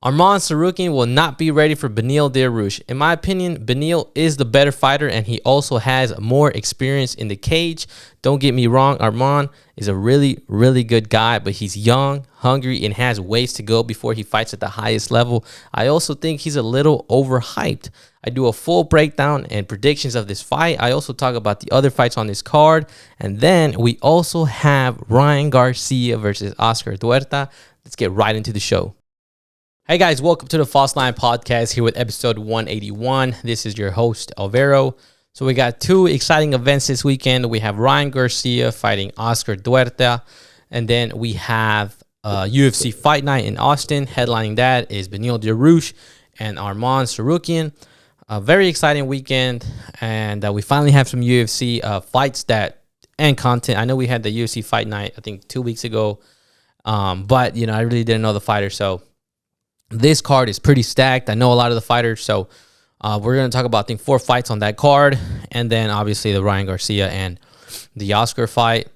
Arman Tsarukyan will not be ready for Beneil Dariush. In my opinion, Beneil is the better fighter, and he also has more experience in the cage. Don't get me wrong, Arman is a really, really good guy, but he's young, hungry, and has ways to go before he fights at the highest level. I also think he's a little overhyped. I do a full breakdown and predictions of this fight. I also talk about the other fights on this card. And then we also have Ryan Garcia versus Oscar Duarte. Let's get right into the show. Hey guys, welcome to the False Line Podcast here with episode 181. This is your host, Alvaro. So we got two exciting events this weekend. We have Ryan Garcia fighting Oscar Duarte. And then we have UFC Fight Night in Austin. Headlining that is Beneil Dariush and Arman Tsarukyan. A very exciting weekend. And we finally have some UFC fights and content. I know we had the UFC Fight Night, I think 2 weeks ago. But, I really didn't know the fighter. So this card is pretty stacked. I know a lot of the fighters, so we're going to talk about, I think, 4 fights on that card, and then obviously the Ryan Garcia and the Oscar fight.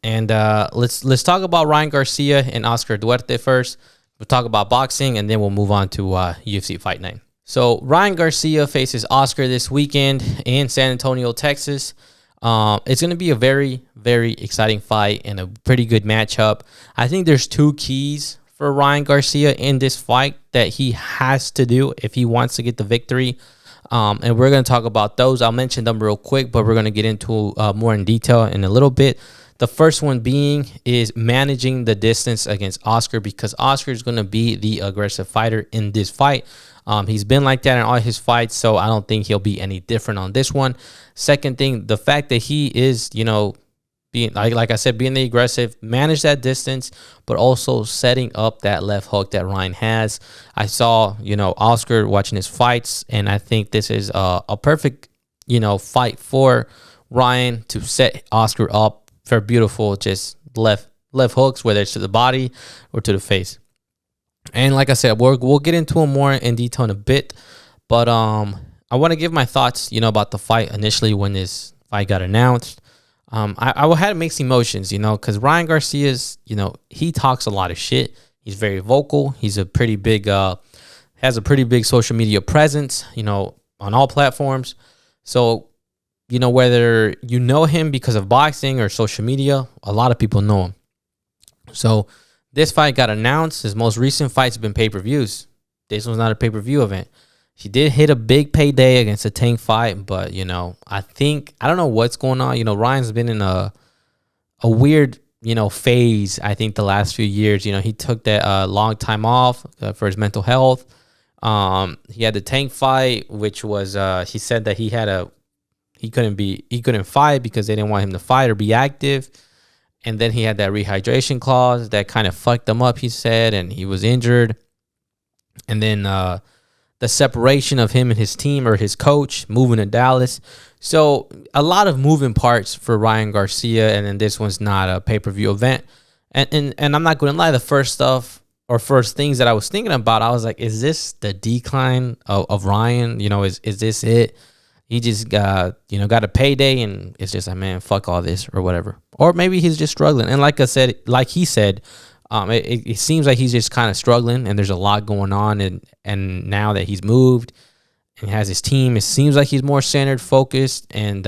And let's talk about Ryan Garcia and Oscar Duarte first. We'll talk about boxing, and then we'll move on to UFC Fight Night. So Ryan Garcia faces Oscar this weekend in San Antonio, Texas. It's going to be a very, very exciting fight and a pretty good matchup. I think there's 2 keys for Ryan Garcia in this fight that he has to do if he wants to get the victory. And we're going to talk about those. I'll mention them real quick, but we're going to get into more in detail in a little bit. The first one being is managing the distance against Oscar, because Oscar is going to be the aggressive fighter in this fight. He's been like that in all his fights, so I don't think he'll be any different on this one. Second thing, the fact that he is, being like I said, being the aggressive, manage that distance, but also setting up that left hook that Ryan has. I saw, Oscar watching his fights, and I think this is a perfect, fight for Ryan to set Oscar up for beautiful, just left hooks, whether it's to the body or to the face. And like I said, we'll get into them more in detail in a bit, but I want to give my thoughts, about the fight initially when this fight got announced. I had mixed emotions, because Ryan Garcia's, he talks a lot of shit. He's very vocal. He's a pretty big, has a pretty big social media presence, on all platforms. So, whether you know him because of boxing or social media, a lot of people know him. So this fight got announced. His most recent fights have been pay-per-views. This one's not a pay-per-view event. He did hit a big payday against a Tank fight, but, I don't know what's going on. Ryan's been in a weird, phase, I think, the last few years. He took that long time off for his mental health. He had the Tank fight, which was, he said that he couldn't fight because they didn't want him to fight or be active. And then he had that rehydration clause that kind of fucked him up, he said, and he was injured. And then, the separation of him and his team, or his coach, moving to Dallas. So a lot of moving parts for Ryan Garcia, and then this one's not a pay-per-view event. And I'm not going to lie, the first things that I was thinking about, I was like, is this the decline of Ryan? Is this it? He just got a payday, and it's just like, man, fuck all this or whatever. Or maybe he's just struggling. And like he said, it seems like he's just kind of struggling, and there's a lot going on, and now that he's moved and has his team, it seems like he's more centered, focused, and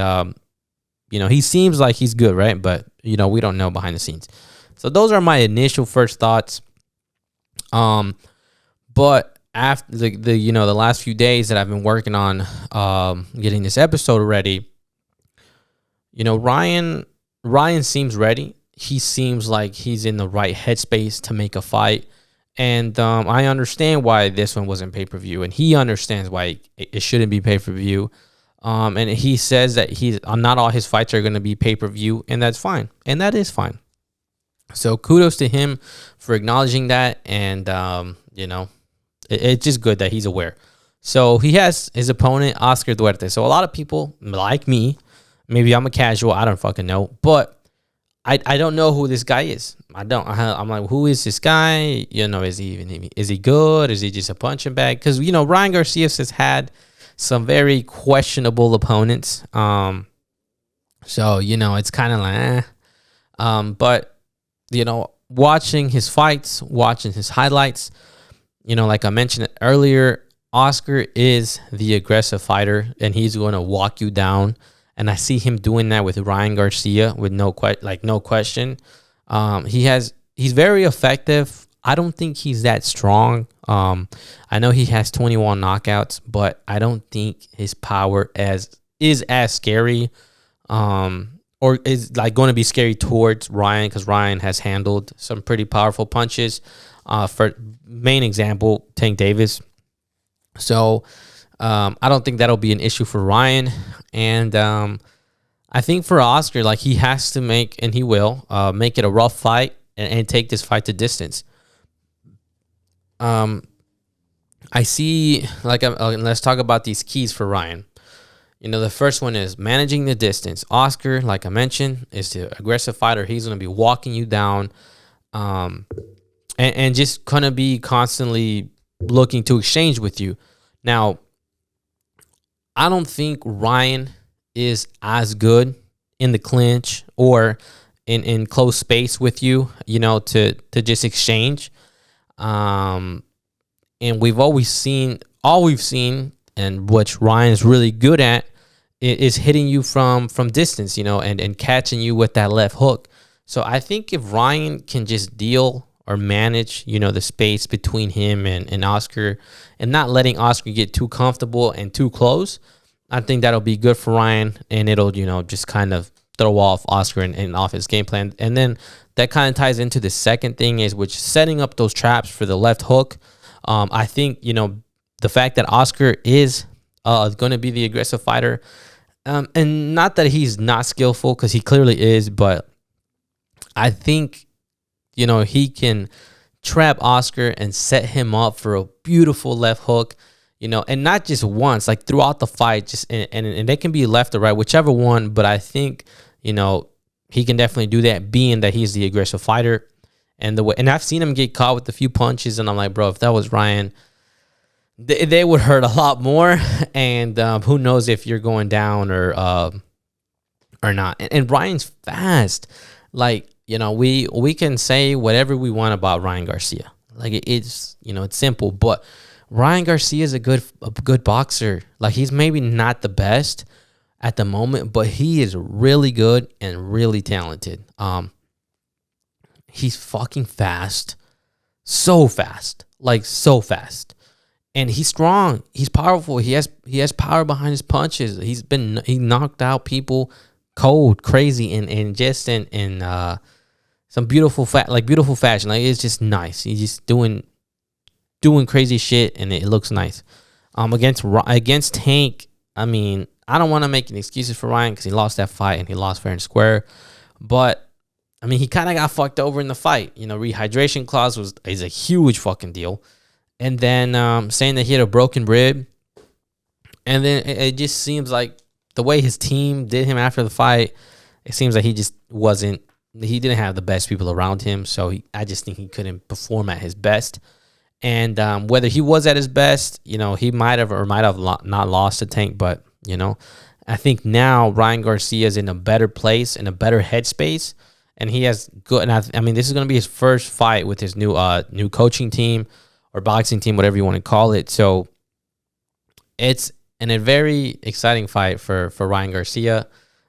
he seems like he's good, right? But we don't know behind the scenes. So those are my initial first thoughts. But after the last few days that I've been working on getting this episode ready, Ryan seems ready. He seems like he's in the right headspace to make a fight. And I understand why this one wasn't pay-per-view. And he understands why it shouldn't be pay-per-view. And he says that not all his fights are going to be pay-per-view. And that's fine. And that is fine. So kudos to him for acknowledging that. And, it's just good that he's aware. So he has his opponent, Oscar Duarte. So a lot of people, like me, maybe I'm a casual, I don't fucking know. But I don't know who this guy is. I'm like, who is this guy? Is he good? Is he just a punching bag? Because Ryan Garcia has had some very questionable opponents. So it's kind of like, but watching his fights, watching his highlights, like I mentioned earlier, Oscar is the aggressive fighter, and he's going to walk you down. And I see him doing that with Ryan Garcia with no question. He's very effective. I don't think he's that strong. I know he has 21 knockouts, but I don't think his power is as scary, or is like going to be scary towards Ryan, because Ryan has handled some pretty powerful punches. For main example, Tank Davis. So I don't think that'll be an issue for Ryan. And I think for Oscar, like, he has to make, and he will, make it a rough fight and take this fight to distance. I see, like, let's talk about these keys for Ryan. The first one is managing the distance. Oscar, like I mentioned, is the aggressive fighter. He's going to be walking you down, and just going to be constantly looking to exchange with you. Now, I don't think Ryan is as good in the clinch or in close space with you, to just exchange. And all we've seen, and which Ryan's really good at, is hitting you from distance, and catching you with that left hook. So I think if Ryan can just deal or manage, the space between him and Oscar, and not letting Oscar get too comfortable and too close, I think that'll be good for Ryan, and it'll, just kind of throw off Oscar and off his game plan. And then that kind of ties into the second thing, is which setting up those traps for the left hook. I think, the fact that Oscar is going to be the aggressive fighter, and not that he's not skillful, because he clearly is, but I think, he can trap Oscar and set him up for a beautiful left hook, and not just once, like throughout the fight, just and they can be left or right, whichever one. But I think, he can definitely do that, being that he's the aggressive fighter. And I've seen him get caught with a few punches, and I'm like, bro, if that was Ryan, they would hurt a lot more. And who knows if you're going down or not. And Ryan's fast. Like, we can say whatever we want about Ryan Garcia. Like, it's it's simple, but Ryan Garcia is a good boxer. Like, he's maybe not the best at the moment, but he is really good and really talented. He's fucking fast. So fast. Like, so fast. And he's strong. He's powerful. He has power behind his punches. He knocked out people cold, crazy, and just in some beautiful fashion. Like, it's just nice. He's just doing crazy shit, and it looks nice. Against Tank, I mean, I don't want to make any excuses for Ryan, because he lost that fight and he lost fair and square. But I mean, he kind of got fucked over in the fight. Rehydration clause is a huge fucking deal. And then saying that he had a broken rib. And then it just seems like the way his team did him after the fight, it seems like he didn't have the best people around him. So I just think he couldn't perform at his best. And whether he was at his best, he might have not lost to Tank. But, I think now Ryan Garcia is in a better place, in a better headspace. And he has good. And I mean, this is going to be his first fight with his new coaching team or boxing team, whatever you want to call it. So it's a very exciting fight for Ryan Garcia.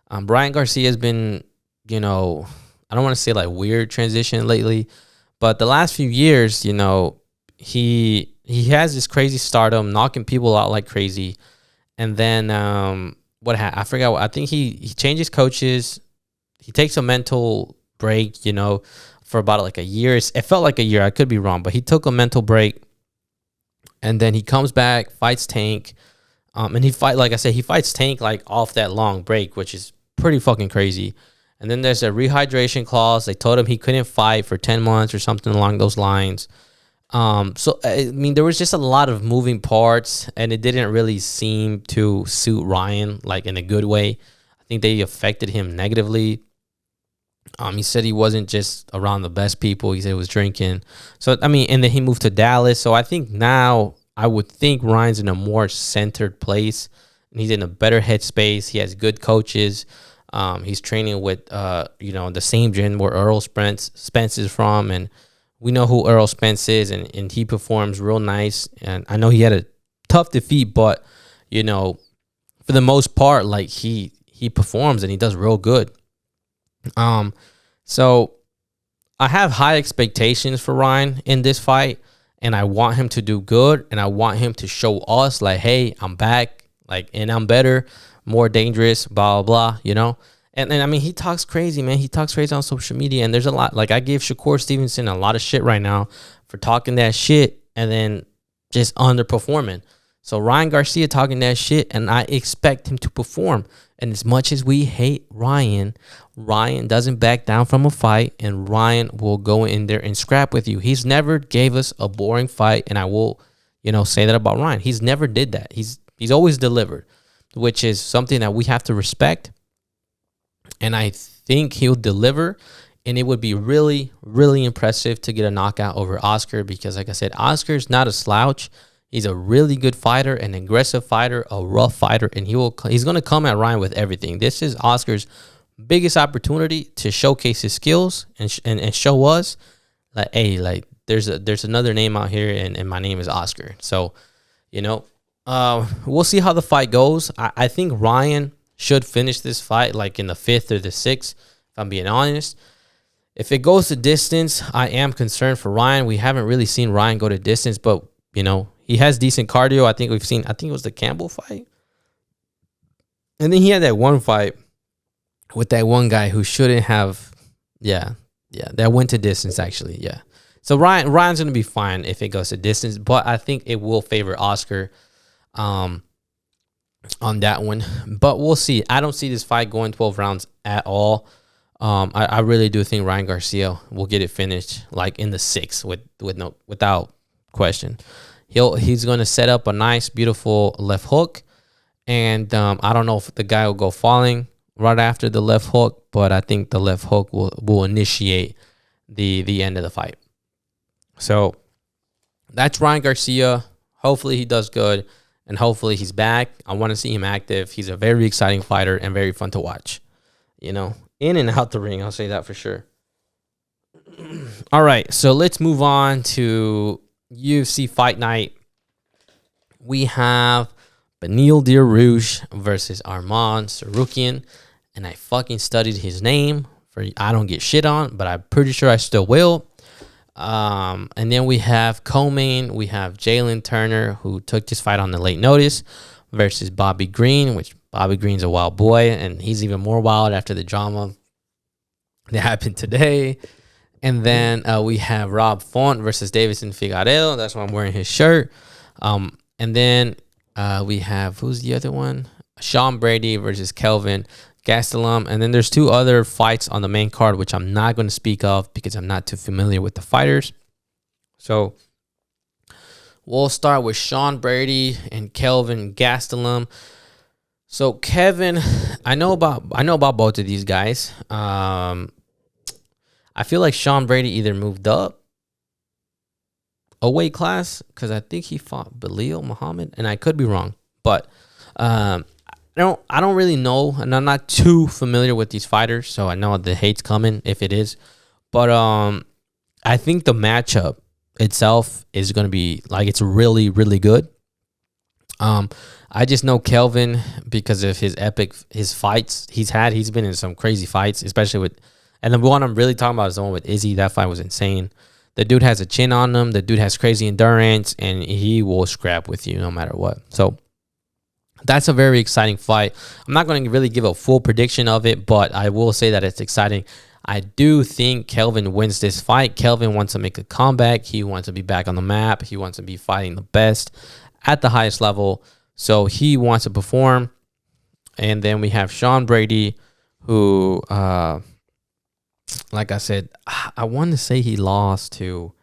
Ryan Garcia has been, I don't want to say like weird transition lately, but the last few years, he has this crazy stardom, knocking people out like crazy. And then I forgot. I think he changes coaches. He takes a mental break, for about like a year. It felt like a year. I could be wrong, but he took a mental break. And then he comes back, fights Tank. And he fights Tank like off that long break, which is pretty fucking crazy. And then there's a rehydration clause. They told him he couldn't fight for 10 months or something along those lines. So, I mean, there was just a lot of moving parts, and it didn't really seem to suit Ryan, like, in a good way. I think they affected him negatively. He said he wasn't just around the best people. He said he was drinking. So, I mean, and then he moved to Dallas. So I think now I would think Ryan's in a more centered place, and he's in a better headspace. He has good coaches. He's training with, the same gym where Earl Spence is from, and we know who Earl Spence is, and he performs real nice. And I know he had a tough defeat, but you know, for the most part, like he performs and he does real good. So I have high expectations for Ryan in this fight, and I want him to do good, and I want him to show us like, hey, I'm back, like, and I'm better, more dangerous, blah blah blah, you know. And I mean, he talks crazy, man. He talks crazy on social media, and there's a lot. Like, I gave Shakur Stevenson a lot of shit right now for talking that shit and then just underperforming. So Ryan Garcia talking that shit, and I expect him to perform. And as much as we hate Ryan, Ryan doesn't back down from a fight, and Ryan will go in there and scrap with you. He's never gave us a boring fight, and I will, you know, say that about Ryan. He's never did that. He's always delivered, which is something that we have to respect. And I think he'll deliver, and it would be really, really impressive to get a knockout over Oscar, because, like I said, Oscar's not a slouch. He's a really good fighter, an aggressive fighter, a rough fighter, and he's going to come at Ryan with everything. This is Oscar's biggest opportunity to showcase his skills and show us, like, hey, like, there's another name out here, and my name is Oscar. So, you know, we'll see how the fight goes. I think Ryan should finish this fight like in the 5th or the 6th, if I'm being honest. If it goes to distance, I am concerned for Ryan. We haven't really seen Ryan go to distance, but, you know, he has decent cardio. I think it was the Campbell fight. And then he had that one fight with that one guy who shouldn't have, that went to distance, actually, yeah. So Ryan's going to be fine if it goes to distance, but I think it will favor Oscar on that one, but we'll see. I don't see this fight going 12 rounds at all. I really do think Ryan Garcia will get it finished like in the 6th without question. He's going to set up a nice, beautiful left hook, and I don't know if the guy will go falling right after the left hook, but I think the left hook will initiate the end of the fight. So that's Ryan Garcia. Hopefully he does good. And hopefully he's back. I want to see him active. He's a very exciting fighter and very fun to watch. You know, in and out the ring, I'll say that for sure. All right, so let's move on to UFC Fight Night. We have Beneil Dariush versus Arman Tsarukyan. And I fucking studied his name. I don't get shit on, but I'm pretty sure I still will. And then we have co-main, we have Jalin Turner, who took this fight on the late notice, versus Bobby Green, which Bobby Green's a wild boy, and he's even more wild after the drama that happened today. And then we have Rob Font versus Deiveson Figueiredo. That's why I'm wearing his shirt. And then we have, who's the other one? Sean Brady versus Kelvin Gastelum. And then there's 2 other fights on the main card, which I'm not going to speak of because I'm not too familiar with the fighters. So we'll start with Sean Brady and Kelvin Gastelum. So Kevin, I know about both of these guys. I feel like Sean Brady either moved up a weight class, because I think he fought Beneil Muhammad, and I could be wrong, but I don't really know, and I'm not too familiar with these fighters, so I know the hate's coming if it is. But I think the matchup itself is going to be like, it's really, really good. I just know Kelvin because of his fights he's had. He's been in some crazy fights, especially with, and the one I'm really talking about is the one with Izzy. That fight was insane. The dude has a chin on him. The dude has crazy endurance, and he will scrap with you no matter what. So that's a very exciting fight. I'm not going to really give a full prediction of it, but I will say that it's exciting. I do think Kelvin wins this fight. Kelvin wants to make a comeback. He wants to be back on the map. He wants to be fighting the best at the highest level. So he wants to perform. And then we have Sean Brady, who, like I said, I want to say he lost to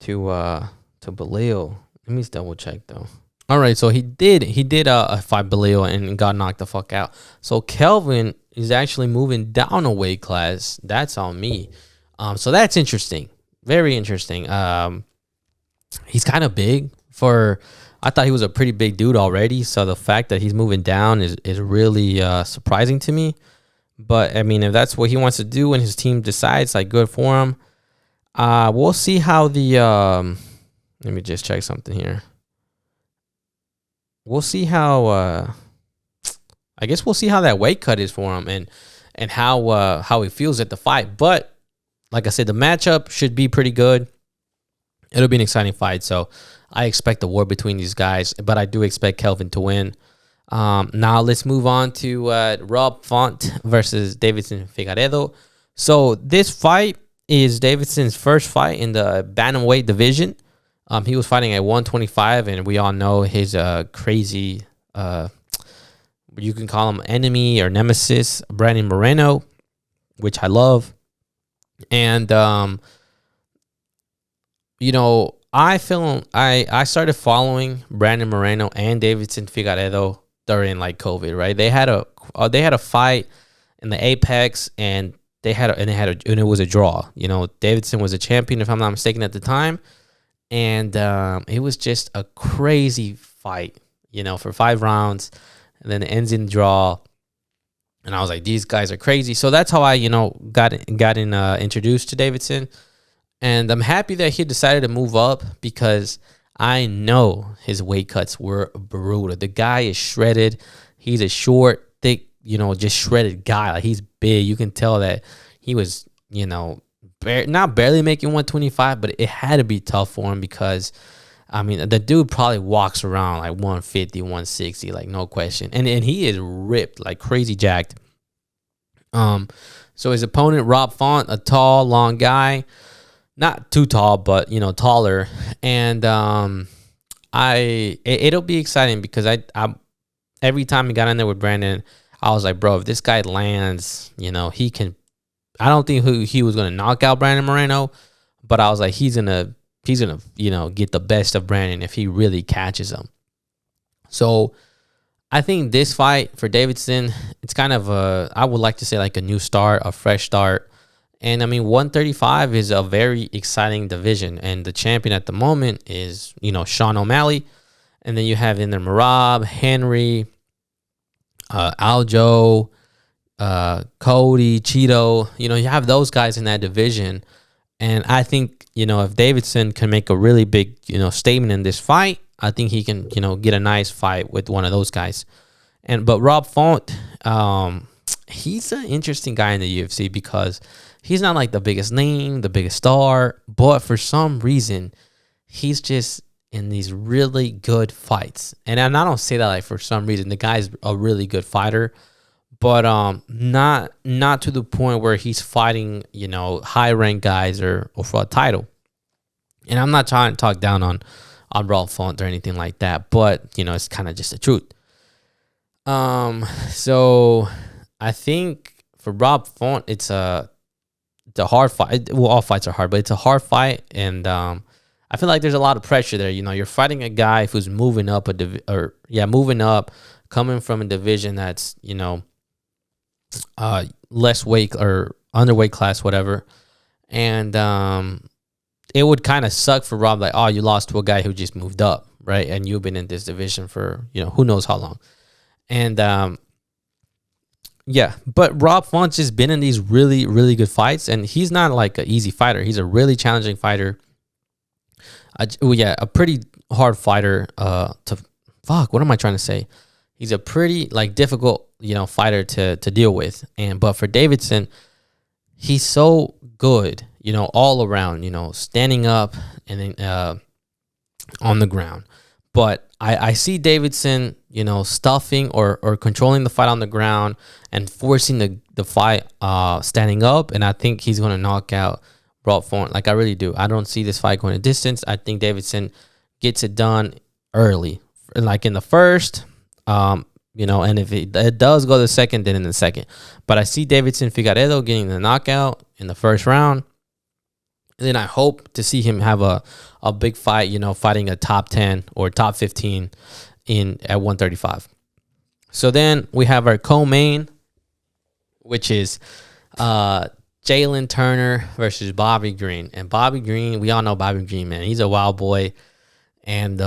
Beneil. Let me double check though. All right, so he did fight Beneil and got knocked the fuck out. So Kelvin is actually moving down a weight class. That's on me. So that's interesting. Very interesting. He's kind of big I thought he was a pretty big dude already. So the fact that he's moving down is really surprising to me. But I mean, if that's what he wants to do and his team decides, like, good for him. We'll see how the let me just check something here. We'll see how I guess we'll see how that weight cut is for him, and how he feels at the fight. But like I said, the matchup should be pretty good. It'll be an exciting fight. So I expect a war between these guys, but I do expect Kelvin to win. Now let's move on to Rob Font versus Deiveson Figueiredo. So this fight is Davidson's first fight in the bantamweight division. He was fighting at 125, and we all know his crazy, you can call him enemy or nemesis, Brandon Moreno, which I love. And I started following Brandon Moreno and Deiveson Figueiredo during like COVID, right? They had a fight in the Apex, and it was a draw. Deiveson was a champion, if I'm not mistaken, at the time, and it was just a crazy fight, for 5 rounds, and then it ends in draw. And I was like, these guys are crazy. So that's how I, got introduced to Deiveson. And I'm happy that he decided to move up, because I know his weight cuts were brutal. The guy is shredded. He's a short, thick, just shredded guy. Like, he's big. You can tell that he was, not barely making 125, but it had to be tough for him, because, the dude probably walks around like 150, 160, like no question. And he is ripped, like crazy jacked. So his opponent, Rob Font, a tall, long guy. Not too tall, but taller, and it'll be exciting, because I every time he got in there with Brandon, I was like, bro, if this guy lands, he can. I don't think he was gonna knock out Brandon Moreno, but I was like, he's gonna get the best of Brandon if he really catches him. So I think this fight for Deiveson, it's kind of I would like to say like a new start, a fresh start. And 135 is a very exciting division, and the champion at the moment is, Sean O'Malley, and then you have in there Merab, Henry, Aljo, Cody, Cheeto. You have those guys in that division, and I think if Deiveson can make a really big statement in this fight, I think he can get a nice fight with one of those guys. But Rob Font, he's an interesting guy in the UFC, because he's not like the biggest name, the biggest star, but for some reason, he's just in these really good fights. And I don't say that like for some reason. The guy's a really good fighter, but not to the point where he's fighting, high ranked guys or for a title. And I'm not trying to talk down on Rob Font or anything like that, but it's kind of just the truth. So I think for Rob Font, it's a hard fight. Well, all fights are hard, but it's a hard fight, and I feel like there's a lot of pressure there. You're fighting a guy who's moving up moving up, coming from a division that's less weight or underweight class, whatever. And it would kind of suck for Rob, like, oh, you lost to a guy who just moved up, right? And you've been in this division for who knows how long. And yeah, but Rob Font's just been in these really, really good fights, and he's not like an easy fighter. He's a really challenging fighter. A pretty hard fighter. What am I trying to say? He's a pretty difficult, fighter to deal with. But for Deiveson, he's so good, all around, standing up and then on the ground. But I see Deiveson, stuffing or controlling the fight on the ground and forcing the fight standing up. And I think he's going to knock out Rob Font. Like, I really do. I don't see this fight going a distance. I think Deiveson gets it done early, like in the first, and if it does go the second, then in the second. But I see Deiveson Figueiredo getting the knockout in the first round. And then I hope to see him have a big fight, fighting a top 10 or top 15 at 135. So then we have our co-main, which is Jalin Turner versus Bobby Green. And Bobby Green, we all know Bobby Green, man. He's a wild boy. And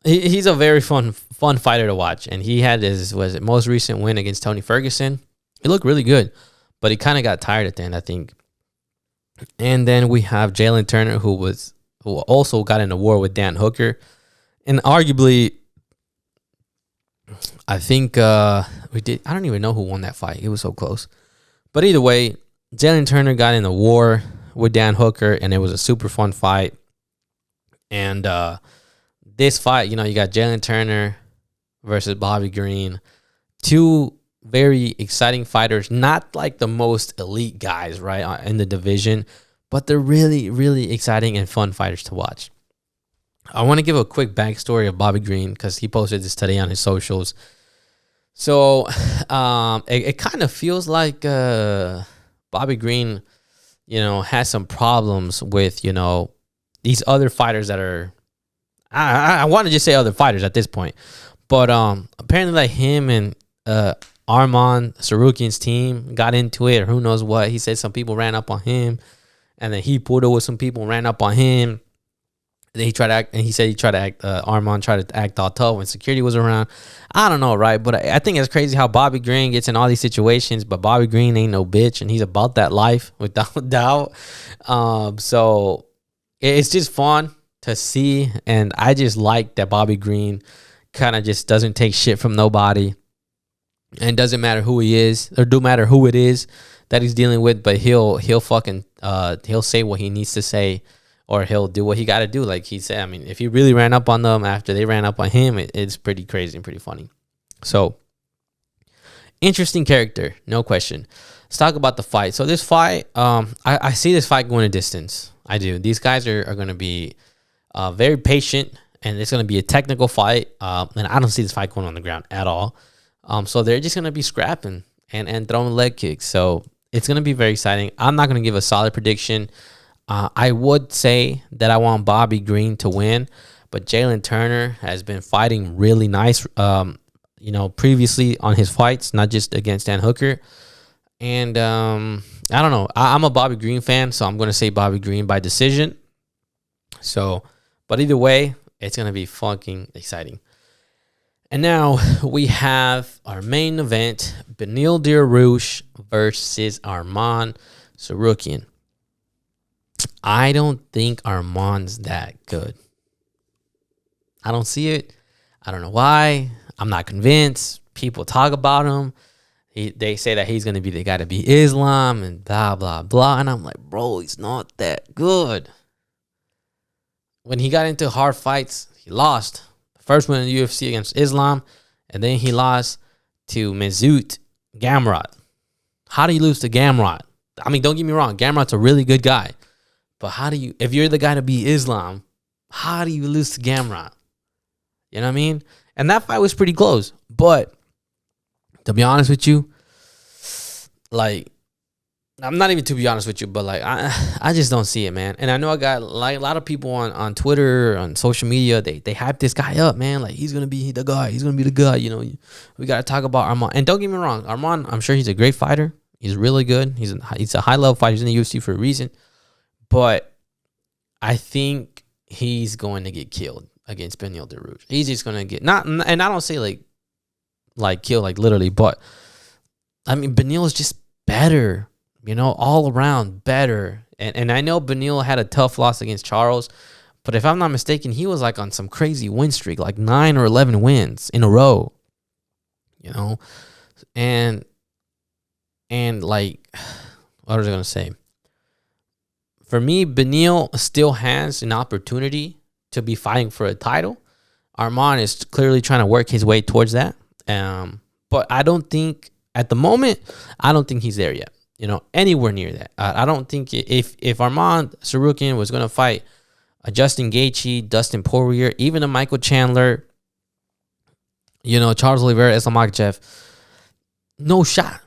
he's a very fun fighter to watch. And he had his most recent win against Tony Ferguson. It looked really good, but he kind of got tired at the end, I think. And then we have Jalin Turner, who also got in a war with Dan Hooker. And arguably, I think we did. I don't even know who won that fight. It was so close. But either way, Jalin Turner got in a war with Dan Hooker, and it was a super fun fight. And this fight, you got Jalin Turner versus Bobby Green. Two very exciting fighters, not like the most elite guys, right, in the division, but they're really, really exciting and fun fighters to watch. I want to give a quick backstory of Bobby Green because he posted this today on his socials. So it kind of feels like Bobby Green, has some problems with, these other fighters that are, I want to just say other fighters at this point. But apparently like him and Arman Tsarukyan's team got into it, or who knows what. He said some people ran up on him, and then he pulled over with some people and ran up on him. Then he tried to act, and he said he tried to act. Arman tried to act all tough when security was around. I don't know, right? But I think it's crazy how Bobby Green gets in all these situations, but Bobby Green ain't no bitch, and he's about that life without doubt. So it's just fun to see, and I just like that Bobby Green kind of just doesn't take shit from nobody. And doesn't matter who he is, or do matter who it is that he's dealing with, but he'll fucking he'll say what he needs to say, or he'll do what he got to do. Like he said, I mean, if he really ran up on them after they ran up on him, it's pretty crazy and pretty funny. So interesting character, no question. Let's talk about the fight. So this fight, I see this fight going a distance. I do. These guys are going to be very patient, and it's going to be a technical fight. And I don't see this fight going on the ground at all. So they're just going to be scrapping and throwing leg kicks. So it's going to be very exciting. I'm not going to give a solid prediction. I would say that I want Bobby Green to win, but Jalin Turner has been fighting really nice, previously on his fights, not just against Dan Hooker. And I don't know. I'm a Bobby Green fan, so I'm going to say Bobby Green by decision. So, but either way, it's going to be fucking exciting. And now we have our main event, Beneil Dariush versus Arman Tsarukyan. I don't think Arman's that good. I don't see it. I don't know why. I'm not convinced. People talk about him. They say that he's going to be the guy to beat Islam and blah, blah, blah. And I'm like, bro, he's not that good. When he got into hard fights, he lost. First win in the UFC against Islam, and then he lost to Mesut Gamrot. How do you lose to Gamrot? I mean, don't get me wrong. Gamrot's a really good guy. But how do you, if you're the guy to beat Islam, how do you lose to Gamrot? You know what I mean? And that fight was pretty close. But to be honest with you, like, I'm not even to be honest with you, but like I just don't see it, man. And I know I got like a lot of people on Twitter, on social media, they hype this guy up, man. Like he's gonna be the guy. He's gonna be the guy. We gotta talk about Arman. And don't get me wrong, Arman, I'm sure he's a great fighter. He's really good. He's a high level fighter. He's in the UFC for a reason. But I think he's going to get killed against Beneil Dariush. He's just gonna get and I don't say like kill like literally, but I mean Beneil is just better. All around better. And I know Beneil had a tough loss against Charles, but if I'm not mistaken, he was like on some crazy win streak, like 9 or 11 wins in a row. And like, what was I going to say? For me, Beneil still has an opportunity to be fighting for a title. Arman is clearly trying to work his way towards that. But I don't think, at the moment, I don't think he's there yet. Anywhere near that. I don't think if Arman Tsarukyan was going to fight a Justin Gaethje, Dustin Poirier, even a Michael Chandler, Charles Oliveira, Islam Makhachev, no shot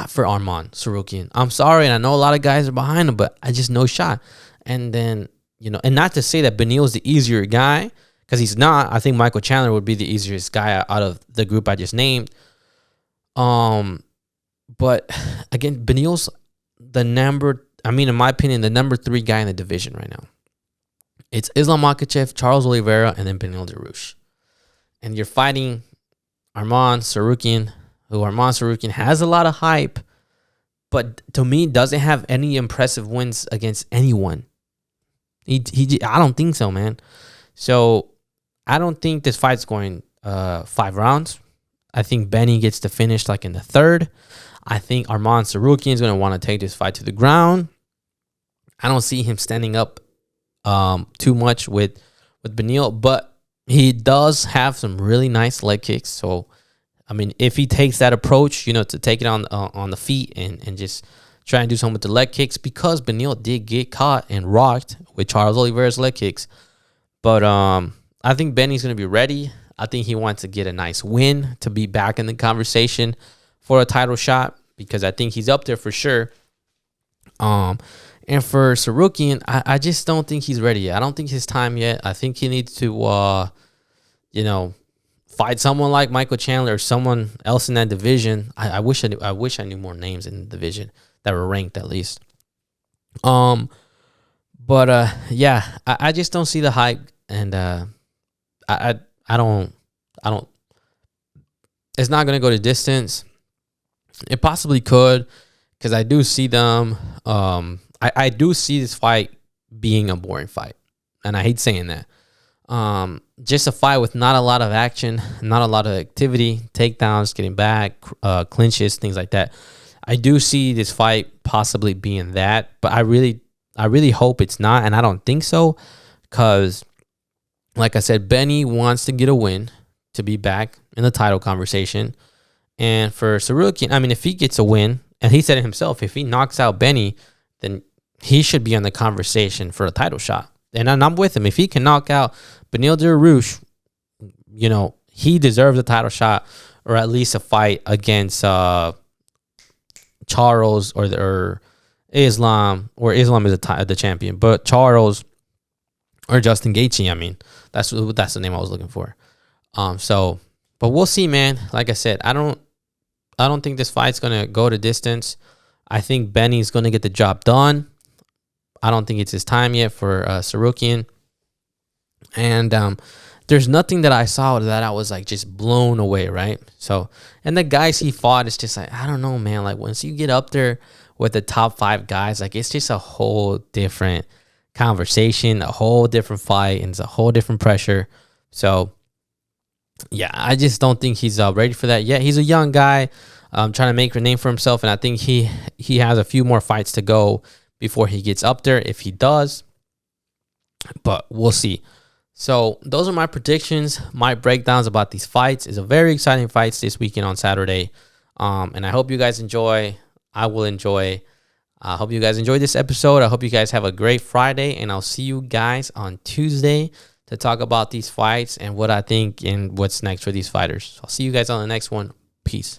for Arman Tsarukyan. I'm sorry, and I know a lot of guys are behind him, but I just no shot. And then, and not to say that Beneil is the easier guy, because he's not. I think Michael Chandler would be the easiest guy out of the group I just named. But again, Beneil's in my opinion, the number 3 guy in the division right now. It's Islam Makhachev, Charles Oliveira, and then Beneil Dariush. And you're fighting Arman Tsarukyan, who Arman Tsarukyan has a lot of hype, but to me, doesn't have any impressive wins against anyone. I don't think so, man. So I don't think this fight's going 5 rounds. I think Benny gets to finish like in the 3rd. I think Arman Tsarukyan is going to want to take this fight to the ground. I don't see him standing up too much with Beneil, but he does have some really nice leg kicks. So, I mean, if he takes that approach, to take it on the feet and just try and do something with the leg kicks, because Beneil did get caught and rocked with Charles Oliveira's leg kicks. But I think Benny's going to be ready. I think he wants to get a nice win to be back in the conversation for a title shot, because I think he's up there for sure. And for Tsarukyan, I just don't think he's ready yet. I don't think his time yet. I think he needs to, fight someone like Michael Chandler or someone else in that division. I wish I knew more names in the division that were ranked at least. Yeah, I just don't see the hype, and I don't. It's not gonna go the distance. It possibly could, because I do see them. I do see this fight being a boring fight, and I hate saying that. Just a fight with not a lot of action, not a lot of activity, takedowns, getting back, clinches, things like that. I do see this fight possibly being that, but I really hope it's not, and I don't think so, because, like I said, Benny wants to get a win to be back in the title conversation. And for Tsarukyan, I mean, if he gets a win, and he said it himself, if he knocks out Benny, then he should be on the conversation for a title shot. And I'm with him. If he can knock out Beneil Dariush, he deserves a title shot, or at least a fight against Charles or Islam, or Islam is the champion, but Charles or Justin Gaethje. I mean, that's the name I was looking for. But we'll see, man. Like I said, I don't think this fight's gonna go the distance. I think Benny's gonna get the job done. I don't think it's his time yet for Tsarukyan. And there's nothing that I saw that I was like just blown away, right? So, and the guys he fought, it's just like, I don't know, man. Like, once you get up there with the top 5 guys, like, it's just a whole different conversation, a whole different fight, and it's a whole different pressure. So, yeah, I just don't think he's ready for that yet. He's a young guy trying to make a name for himself, and I think he has a few more fights to go before he gets up there, if he does. But we'll see. So those are my predictions, my breakdowns about these fights. It's a very exciting fights this weekend on Saturday. And I hope you guys enjoy. I will enjoy. I hope you guys enjoyed this episode. I hope you guys have a great Friday, and I'll see you guys on Tuesday to talk about these fights and what I think and what's next for these fighters. I'll see you guys on the next one. Peace.